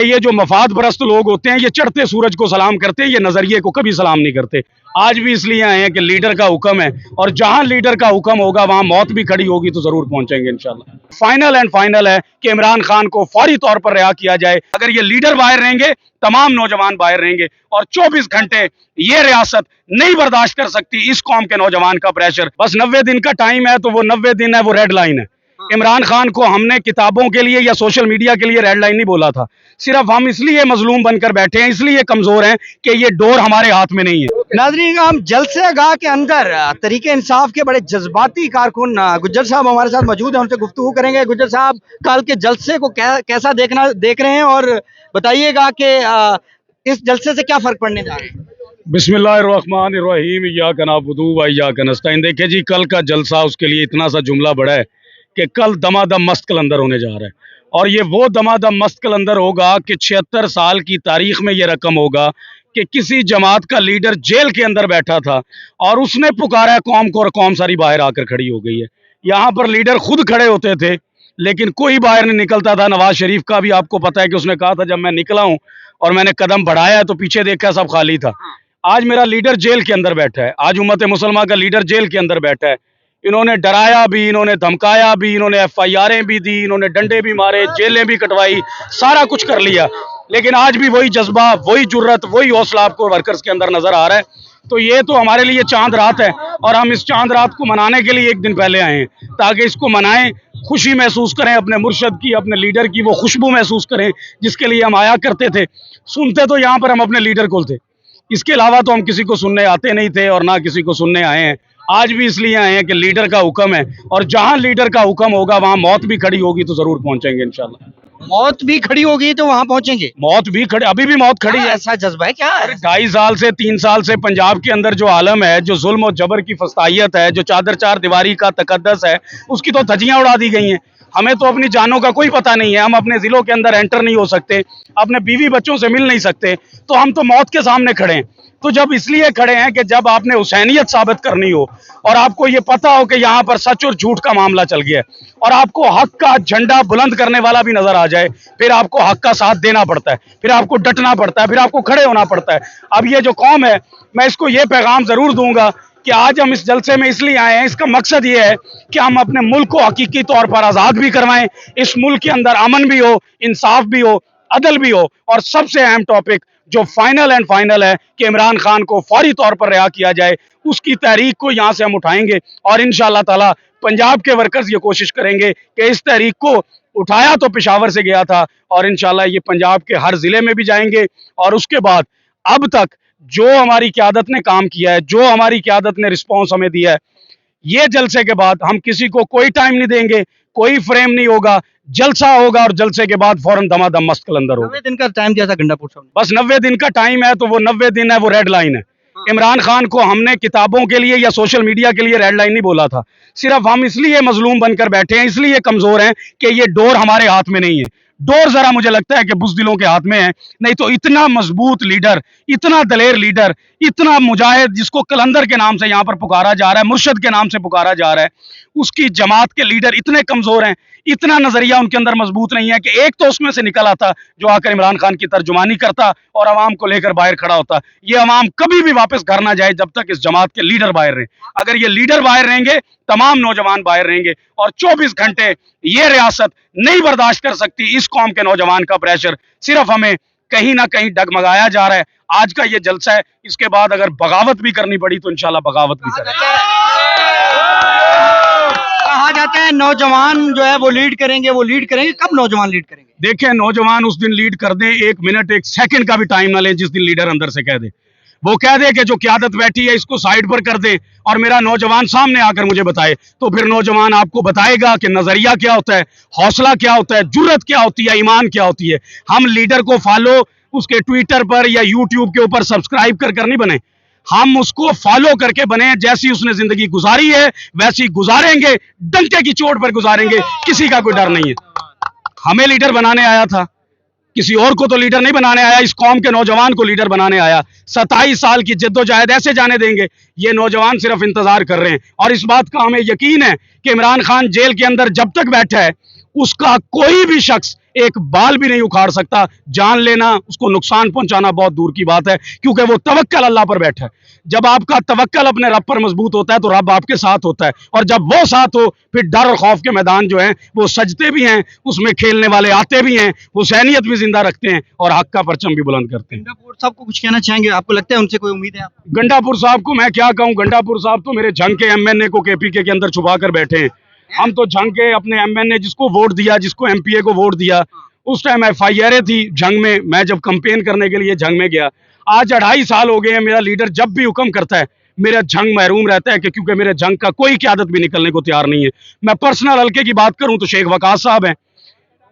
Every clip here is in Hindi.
ये जो मफाद परस्त लोग होते हैं ये चढ़ते सूरज को सलाम करते हैं, ये नजरिए को कभी सलाम नहीं करते। आज भी इसलिए आए हैं कि लीडर का हुक्म है और जहां लीडर का हुक्म होगा वहां मौत भी खड़ी होगी तो जरूर पहुंचेंगे इंशाल्लाह। फाइनल एंड फाइनल है कि इमरान खान को फौरी तौर पर रिहा किया जाए। अगर ये लीडर बाहर रहेंगे, तमाम नौजवान बाहर रहेंगे और 24 घंटे ये रियासत नहीं बर्दाश्त कर सकती इस कौम के नौजवान का प्रेशर। बस 90 दिन का टाइम है, तो वो 90 दिन है, वो रेड लाइन है। इमरान खान को हमने किताबों के लिए या सोशल मीडिया के लिए रेड लाइन नहीं बोला था, सिर्फ हम इसलिए मजलूम बनकर बैठे हैं, इसलिए कमजोर हैं कि ये डोर हमारे हाथ में नहीं है। नाज़रीन, हम जलसे गाह के अंदर तरीके इंसाफ के बड़े जज्बाती कारकुन गुज्जर साहब हमारे साथ मौजूद हैं, उनसे गुफ्तगू करेंगे। गुज्जर साहब, कल के जलसे को कैसा देख रहे हैं और बताइएगा कि इस जलसे से क्या फर्क पड़ने जा रहा है। बिस्मिल्लाहिर्रहमानिर्रहीम, इय्याका नअबुदु व इय्याका नस्तईन। देखिए जी, कल का जलसा उसके लिए इतना सा जुमला बड़ा है कि कल दमादम मस्त कलंदर होने जा रहा है। और ये वो दमादम मस्त कलंदर होगा कि 76 साल की तारीख में ये रकम होगा कि किसी जमात का लीडर जेल के अंदर बैठा था और उसने पुकारा है कौम को और कौम सारी बाहर आकर खड़ी हो गई है। यहाँ पर लीडर खुद खड़े होते थे लेकिन कोई बाहर नहीं निकलता था। नवाज शरीफ का भी आपको पता है कि उसने कहा था जब मैं निकला हूँ और मैंने कदम बढ़ाया तो पीछे देखा सब खाली था। आज मेरा लीडर जेल के अंदर बैठा है, आज उम्मत मुसलमान का लीडर जेल के अंदर बैठा है। इन्होंने डराया भी, इन्होंने धमकाया भी, इन्होंने FIR भी दी, इन्होंने डंडे भी मारे, जेलें भी कटवाई, सारा कुछ कर लिया, लेकिन आज भी वही जज्बा, वही जुर्रत, वही हौसला आपको वर्कर्स के अंदर नजर आ रहा है। तो ये तो हमारे लिए चांद रात है और हम इस चांद रात को मनाने के लिए एक दिन पहले आए हैं ताकि इसको मनाएं, खुशी महसूस करें, अपने मुर्शद की, अपने लीडर की वो खुशबू महसूस करें जिसके लिए हम आया करते थे। सुनते तो यहाँ पर हम अपने लीडर को थे, इसके अलावा तो हम किसी को सुनने आते नहीं थे और ना किसी को सुनने आए हैं। आज भी इसलिए आए हैं कि लीडर का हुक्म है और जहां लीडर का हुक्म होगा वहां मौत भी खड़ी होगी तो जरूर पहुंचेंगे इंशाल्लाह। मौत भी खड़ी होगी तो वहां पहुंचेंगे। मौत भी खड़ी, अभी भी मौत खड़ी है। ऐसा जज्बा है क्या? अरे 2.5 साल से 3 साल से पंजाब के अंदर जो आलम है, जो जुल्म और जबर की फस्तायत है, जो चादर चार दीवारी का तकद्दस है, उसकी तो धज्जियां उड़ा दी गई हैं। हमें तो अपनी जानों का कोई पता नहीं है, हम अपने जिलों के अंदर एंटर नहीं हो सकते, अपने बीवी बच्चों से मिल नहीं सकते, तो हम तो मौत के सामने खड़े हैं। तो जब इसलिए खड़े हैं कि जब आपने हुसैनियत साबित करनी हो और आपको ये पता हो कि यहाँ पर सच और झूठ का मामला चल गया है और आपको हक का झंडा बुलंद करने वाला भी नजर आ जाए, फिर आपको हक का साथ देना पड़ता है, फिर आपको डटना पड़ता है, फिर आपको खड़े होना पड़ता है। अब ये जो कौम है, मैं इसको ये पैगाम जरूर दूंगा कि आज हम इस जलसे में इसलिए आए हैं, इसका मकसद ये है कि हम अपने मुल्क को हकीकी तौर पर आज़ाद भी करवाएं, इस मुल्क के अंदर अमन भी हो, इंसाफ भी हो, अदल भी हो, और सबसे अहम टॉपिक जो फाइनल एंड फाइनल है कि इमरान खान को फौरी तौर पर रिहा किया जाए, उसकी तहरीक को यहाँ से हम उठाएंगे और इंशाअल्लाह ताला पंजाब के वर्कर्स ये कोशिश करेंगे कि इस तहरीक को उठाया तो पेशावर से गया था और इंशाअल्लाह ये पंजाब के हर जिले में भी जाएंगे। और उसके बाद अब तक जो हमारी क़यादत ने काम किया है, जो हमारी क़यादत ने रिस्पॉन्स हमें दिया है, ये जलसे के बाद हम किसी को कोई टाइम नहीं देंगे, कोई फ्रेम नहीं होगा, जलसा होगा और जलसे के बाद फौरन दमादम मस्त कलंदर होगा। 90 दिन का टाइम दिया था गंडापुर साहब ने। बस 90 दिन का टाइम है, तो वो 90 दिन है, वो रेड लाइन है। इमरान खान को हमने किताबों के लिए या सोशल मीडिया के लिए रेड लाइन नहीं बोला था, सिर्फ हम इसलिए मजलूम बनकर बैठे हैं, इसलिए कमजोर हैं कि ये डोर हमारे हाथ में नहीं है। डोर जरा मुझे लगता है कि बुज़दिलों के हाथ में है, नहीं तो इतना मजबूत लीडर, इतना दलेर लीडर, इतना मुजाहिद जिसको कलंदर के नाम से यहाँ पर पुकारा जा रहा है, मुर्शद के नाम से पुकारा जा रहा है, उसकी जमात के लीडर इतने कमजोर हैं, इतना नजरिया उनके अंदर मजबूत नहीं है कि एक तो उसमें से निकल आता जो आकर इमरान खान की तर्जुमानी करता और अवाम को लेकर बाहर खड़ा होता। ये अवाम कभी भी वापस घर ना जाए जब तक इस जमात के लीडर बाहर रहे। अगर ये लीडर बाहर रहेंगे, तमाम नौजवान बाहर रहेंगे और 24 घंटे ये रियासत नहीं बर्दाश्त कर सकती इस कौम के नौजवान का प्रेशर। सिर्फ हमें कहीं ना कहीं डगमगाया जा रहा है। आज का ये जलसा है, इसके बाद अगर बगावत भी करनी पड़ी तो इंशाल्लाह बगावत भी करेंगे। कहा जाता है नौजवान जो है वो लीड करेंगे, वो लीड करेंगे। कब नौजवान लीड करेंगे? देखें, नौजवान उस दिन लीड कर दे, 1 मिनट 1 सेकंड का भी टाइम ना लें जिस दिन लीडर अंदर से कह दे, वो कह दे कि जो क़यादत बैठी है इसको साइड पर कर दे और मेरा नौजवान सामने आकर मुझे बताए, तो फिर नौजवान आपको बताएगा कि नजरिया क्या होता है, हौसला क्या होता है, जुर्रत क्या होती है, ईमान क्या होती है। हम लीडर को फॉलो उसके ट्विटर पर या यूट्यूब के ऊपर सब्सक्राइब कर नहीं बने, हम उसको फॉलो करके बने। जैसी उसने जिंदगी गुजारी है वैसी गुजारेंगे, डंके की चोट पर गुजारेंगे, किसी का कोई डर नहीं है। हमें लीडर बनाने आया था, किसी और को तो लीडर नहीं बनाने आया, इस कौम के नौजवान को लीडर बनाने आया। 27 साल की जद्दोजहद ऐसे जाने देंगे? ये नौजवान सिर्फ इंतजार कर रहे हैं और इस बात का हमें यकीन है कि इमरान खान जेल के अंदर जब तक बैठा है उसका कोई भी शख्स एक बाल भी नहीं उखाड़ सकता। जान लेना, उसको नुकसान पहुंचाना बहुत दूर की बात है, क्योंकि वो तवक्कल अल्लाह पर बैठा है। जब आपका तवक्कल अपने रब पर मजबूत होता है तो रब आपके साथ होता है, और जब वो साथ हो फिर डर और खौफ के मैदान जो है वो सजते भी हैं, उसमें खेलने वाले आते भी हैं, हुसैनियत भी जिंदा रखते हैं और हक का परचम भी बुलंद करते हैं। गंडापुर साहब को कुछ कहना चाहेंगे? आपको लगता है उनसे कोई उम्मीद है? आप गंडापुर साहब को मैं क्या कहूँ, गंडापुर साहब तो मेरे झंग के एमएनए को केपीके के अंदर छुपा कर बैठे हैं। हम तो झंग के अपने एमएनए जिसको वोट दिया, जिसको एमपीए को वोट दिया, उस टाइम एफआईआर थी झंग में, मैं जब कंपेन करने के लिए झंग में गया। आज 2.5 साल हो गए हैं, मेरा लीडर जब भी हुक्म करता है मेरा झंग महरूम रहता है, कि क्योंकि मेरे झंग का कोई क़यादत भी निकलने को तैयार नहीं है। मैं पर्सनल हल्के की बात करूं तो शेख वकास साहब हैं,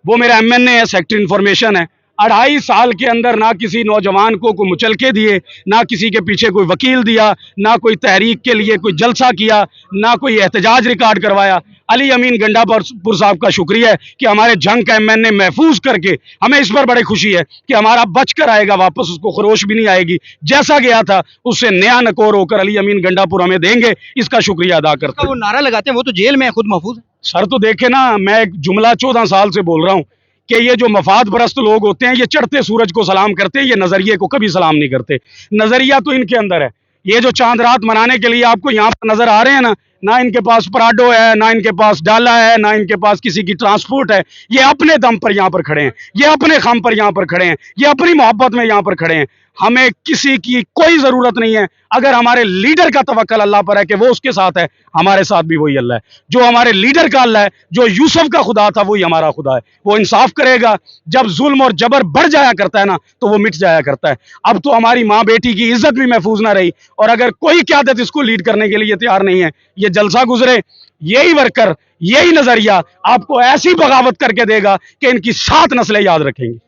वो मेरा एमएनए है, सेक्रेटरी इंफॉर्मेशन है। 2.5 साल के अंदर ना किसी नौजवान को मुचलके दिए, ना किसी के पीछे कोई वकील दिया, ना कोई तहरीक के लिए कोई जलसा किया, ना कोई एहतजाज रिकॉर्ड करवाया। अली अमीन गंडापुर साहब का शुक्रिया है कि हमारे जंग का एमएनए महफूज करके, हमें इस पर बड़ी खुशी है कि हमारा बच कर आएगा वापस, उसको खरोश भी नहीं आएगी। जैसा गया था उससे नया नकोर होकर अली अमीन गंडापुर हमें देंगे, इसका शुक्रिया अदा करते हैं। वो नारा लगाते हैं, वो तो जेल में है, खुद महफूज है। सर तो देखे ना, मैं एक जुमला 14 साल से बोल रहा हूँ कि ये जो मफाद परस्त लोग होते हैं, ये चढ़ते सूरज को सलाम करते हैं, ये नजरिए को कभी सलाम नहीं करते। नजरिया तो इनके अंदर है। ये जो चांद रात मनाने के लिए आपको यहाँ पर नजर आ रहे हैं ना इनके पास पराडो है, ना इनके पास डाला है, ना इनके पास किसी की ट्रांसपोर्ट है। ये अपने दम पर यहाँ पर खड़े हैं, ये अपने खम पर यहाँ पर खड़े हैं, ये अपनी मोहब्बत में यहाँ पर खड़े हैं। हमें किसी की कोई जरूरत नहीं है। अगर हमारे लीडर का तवक्कल अल्लाह पर है कि वो उसके साथ है, हमारे साथ भी वही अल्लाह है। जो हमारे लीडर का अल्लाह है, जो यूसुफ का खुदा था, वही हमारा खुदा है। वो इंसाफ करेगा। जब जुल्म और जबर बढ़ जाया करता है ना, तो वो मिट जाया करता है। अब तो हमारी माँ बेटी की इज्जत भी महफूज ना रही, और अगर कोई क़यादत इसको लीड करने के लिए तैयार नहीं है, ये जलसा गुजरे, यही वर्कर, यही नजरिया आपको ऐसी बगावत करके देगा कि इनकी 7 नस्लें याद रखेंगी।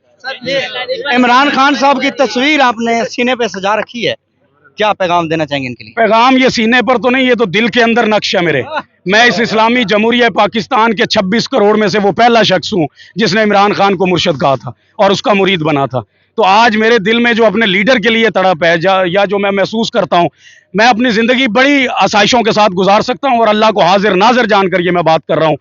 इमरान खान साहब की तस्वीर आपने सीने पे सजा रखी है, क्या पैगाम देना चाहेंगे इनके लिए? पैगाम ये सीने पर तो नहीं, ये तो दिल के अंदर नक्श है मेरे। मैं इस इस्लामी जमहूरिया पाकिस्तान के 26 करोड़ में से वो पहला शख्स हूँ जिसने इमरान खान को मुर्शद कहा था और उसका मुरीद बना था। तो आज मेरे दिल में जो अपने लीडर के लिए तड़प है, या जो मैं महसूस करता हूँ, मैं अपनी ज़िंदगी बड़ी आसाइशों के साथ गुजार सकता हूँ, और अल्लाह को हाजिर नाजिर जानकर ये मैं बात कर रहा हूँ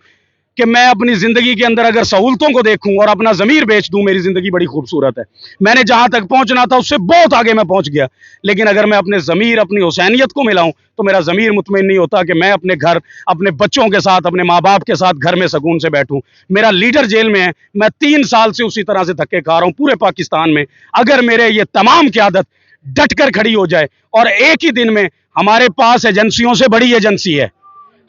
कि मैं अपनी ज़िंदगी के अंदर अगर सहूलतों को देखूं और अपना ज़मीर बेच दूं, मेरी ज़िंदगी बड़ी खूबसूरत है। मैंने जहां तक पहुंचना था उससे बहुत आगे मैं पहुंच गया, लेकिन अगर मैं अपने ज़मीर, अपनी हुसैनियत को मिलाऊं तो मेरा ज़मीर मुतमईन नहीं होता कि मैं अपने घर, अपने बच्चों के साथ, अपने माँ बाप के साथ घर में सुकून से बैठूं। मेरा लीडर जेल में है, मैं 3 साल से उसी तरह से धक्के खा रहा हूँ पूरे पाकिस्तान में। अगर मेरे ये तमाम क़यादत डट कर खड़ी हो जाए, और एक ही दिन में, हमारे पास एजेंसियों से बड़ी एजेंसी है,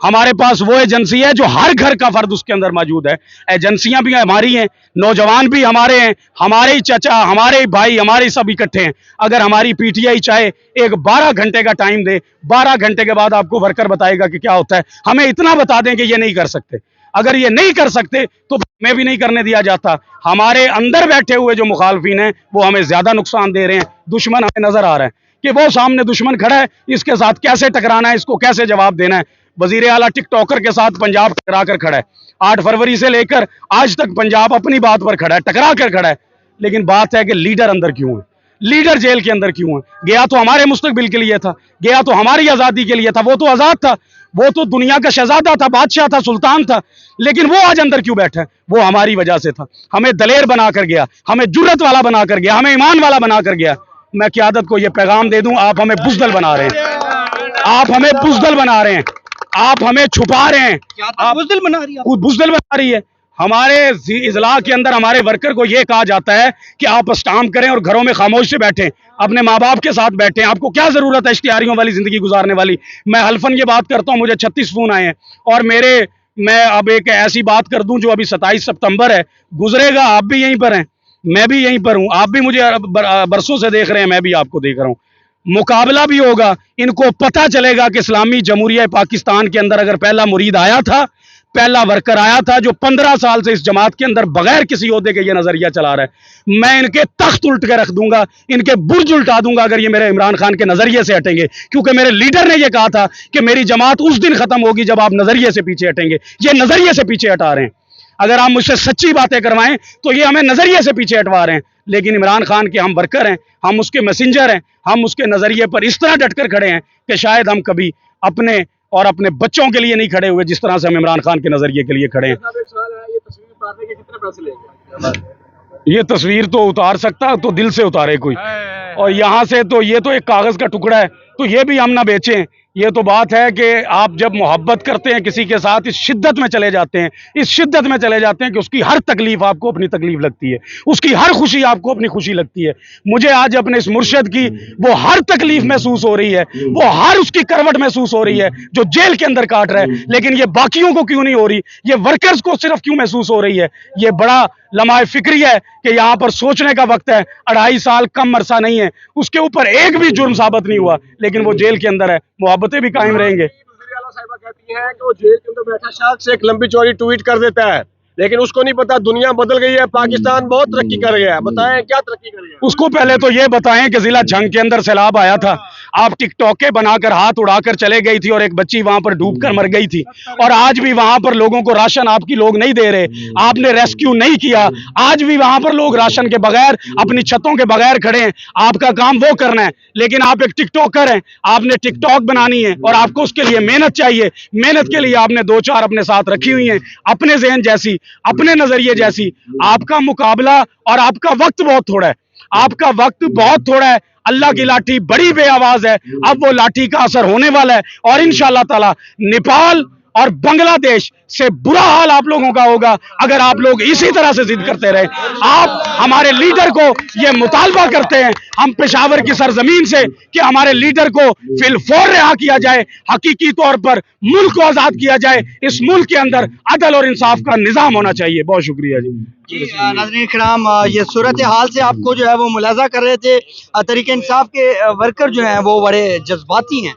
हमारे पास वो एजेंसी है जो हर घर का फर्द उसके अंदर मौजूद है। एजेंसियां भी हमारी हैं, नौजवान भी हमारे हैं, हमारे ही चचा, हमारे ही भाई, हमारे ही सब इकट्ठे हैं। अगर हमारी पीटीआई चाहे एक 12 घंटे का टाइम दे, 12 घंटे के बाद आपको वर्कर बताएगा कि क्या होता है। हमें इतना बता दें कि ये नहीं कर सकते। अगर ये नहीं कर सकते तो हमें भी नहीं करने दिया जाता। हमारे अंदर बैठे हुए जो मुखालफिन हैं वो हमें ज्यादा नुकसान दे रहे हैं। दुश्मन हमें नजर आ रहा है कि वो सामने दुश्मन खड़ा है, इसके साथ कैसे टकराना है, इसको कैसे जवाब देना है। वजीर आला टिकटॉकर के साथ पंजाब टकरा कर खड़ा है। 8 फरवरी से लेकर आज तक पंजाब अपनी बात पर खड़ा है, टकरा कर खड़ा है। लेकिन बात है कि लीडर अंदर क्यों है, लीडर जेल के अंदर क्यों है? गया तो हमारे मुस्तकबिल के लिए था, गया तो हमारी आज़ादी के लिए था, वो तो आज़ाद था, वो तो दुनिया का शहजादा था, बादशाह था, सुल्तान था। लेकिन वो आज अंदर क्यों बैठा है? वो हमारी वजह से था। हमें दलेर बना कर गया, हमें जुर्रत वाला बना कर गया, हमें ईमान वाला बना कर गया। मैं क़यादत को यह पैगाम दे दूं, आप हमें बुज़दिल बना रहे हैं, आप हमें बुज़दिल बना रहे हैं, आप हमें छुपा रहे हैं। आप बुज़दिल बना रही है, बुज़दिल बना रही है। हमारे इजला के अंदर हमारे वर्कर को यह कहा जाता है कि आप स्टाम्प करें और घरों में खामोश से बैठें, अपने माँ बाप के साथ बैठें। आपको क्या जरूरत है इश्तिहारियों वाली जिंदगी गुजारने वाली? मैं हल्फन ये बात करता हूँ, मुझे 36 फोन आए हैं, और मैं अब एक ऐसी बात कर दूं जो अभी 27 सितंबर है, गुजरेगा, आप भी यहीं पर हैं, मैं भी यहीं पर हूं, आप भी मुझे बरसों से देख रहे हैं, मैं भी आपको देख रहा हूं। मुकाबला भी होगा, इनको पता चलेगा कि इस्लामी जमहूरिया पाकिस्तान के अंदर अगर पहला मुरीद आया था, पहला वर्कर आया था जो 15 साल से इस जमात के अंदर बगैर किसी ओहदे के ये नजरिया चला रहा है, मैं इनके तख्त उल्ट के रख दूंगा, इनके बुर्ज उल्टा दूंगा अगर ये मेरे इमरान खान के नजरिए से हटेंगे। क्योंकि मेरे लीडर ने यह कहा था कि मेरी जमात उस दिन खत्म होगी जब आप नजरिए से पीछे हटेंगे। ये नजरिए से पीछे हटा रहे हैं। अगर आप मुझसे सच्ची बातें करवाएं तो ये हमें नजरिए से पीछे हटवा रहे हैं। लेकिन इमरान खान के हम वर्कर हैं, हम उसके मैसेंजर हैं, हम उसके नजरिए पर इस तरह डटकर खड़े हैं कि शायद हम कभी अपने और अपने बच्चों के लिए नहीं खड़े हुए जिस तरह से हम इमरान खान के नजरिए के लिए खड़े हैं। उतारने के कितने पैसे लेंगे? ये तस्वीर तो उतार सकता तो दिल से उतारे कोई, और यहाँ से तो ये तो एक कागज का टुकड़ा है, तो ये भी हम ना बेचें। ये तो बात है कि आप जब मोहब्बत करते हैं किसी के साथ, इस शिद्दत में चले जाते हैं, इस शिद्दत में चले जाते हैं कि उसकी हर तकलीफ आपको अपनी तकलीफ लगती है, उसकी हर खुशी आपको अपनी खुशी लगती है। मुझे आज अपने इस मुर्शिद की वो हर तकलीफ महसूस हो रही है, वो हर उसकी करवट महसूस हो रही है जो जेल के अंदर काट रहा है, लेकिन ये बाकियों को क्यों नहीं हो रही, ये वर्कर्स को सिर्फ क्यों महसूस हो रही है। ये बड़ा लम्हा फिक्री है कि यहाँ पर सोचने का वक्त है। 2.5 साल कम अरसा नहीं है, उसके ऊपर एक भी जुर्म साबित नहीं हुआ, लेकिन वो जेल के अंदर है, मोहब्बतें भी कायम रहेंगे। वज़ीर आला साहिबा कहती हैं कि वो जेल के अंदर बैठा शख्स एक लंबी चौड़ी ट्वीट कर देता है, लेकिन उसको नहीं पता दुनिया बदल गई है, पाकिस्तान बहुत तरक्की कर गया है। बताएं क्या तरक्की कर गया? उसको पहले तो ये बताएं कि जिला झंग के अंदर सैलाब आया था, आप टिकटॉके बनाकर हाथ उड़ाकर चले गई थी और एक बच्ची वहां पर डूबकर मर गई थी, और आज भी वहां पर लोगों को राशन आपकी लोग नहीं दे रहे, आपने रेस्क्यू नहीं किया। आज भी वहां पर लोग राशन के बगैर, अपनी छतों के बगैर खड़े हैं, आपका काम वो करना है, लेकिन आप एक टिकटॉकर हैं, आपने टिकटॉक बनानी है और आपको उसके लिए मेहनत चाहिए। मेहनत के लिए आपने 2-4 अपने साथ रखी हुई हैं, अपने जहन जैसी, अपने नजरिए जैसी। आपका मुकाबला और आपका वक्त बहुत थोड़ा है, आपका वक्त बहुत थोड़ा है। अल्लाह की लाठी बड़ी बेआवाज है, अब वो लाठी का असर होने वाला है, और इंशाअल्लाह ताला नेपाल और बांग्लादेश से बुरा हाल आप लोगों का होगा अगर आप लोग इसी तरह से जिद करते रहे। आप हमारे लीडर को ये मुतालबा करते हैं, हम पेशावर की सरजमीन से, कि हमारे लीडर को फिलफौर रिहा किया जाए, हकीकी तौर पर मुल्क को आजाद किया जाए। इस मुल्क के अंदर अदल और इंसाफ का निजाम होना चाहिए। बहुत शुक्रिया जी। जी नाज़रीन किराम, ये सूरत हाल से आपको जो है वो मुलाजा कर रहे थे। तहरीक इंसाफ के वर्कर जो हैं वो बड़े जज्बाती हैं।